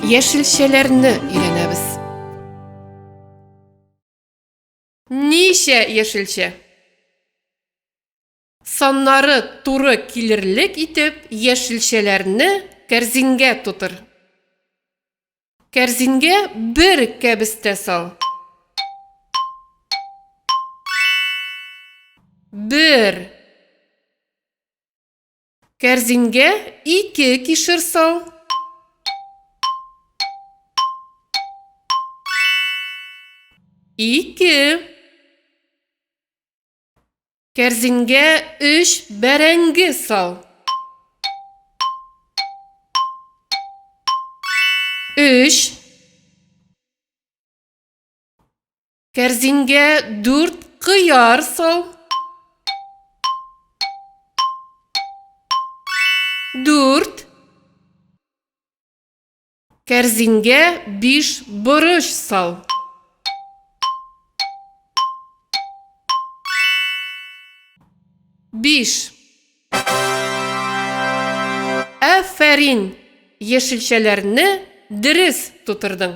Яшелчәләрне өйрәнәбез. Ничә яшелчә? Саннары туры килерлек итеп, яшелчәләрне кәрзингә тутыр. Кәрзингә бер кәбестә сал. Бер. Кәрзингә 2 кишер сал. Ике. Кәрзингә 3 бәрәңге сал. 3. Кәрзингә 4 кыяр сал. 4. Кәрзингә 5 борыч сал. 5. Афәрин, яшелчәләрне дөрес тутырдың.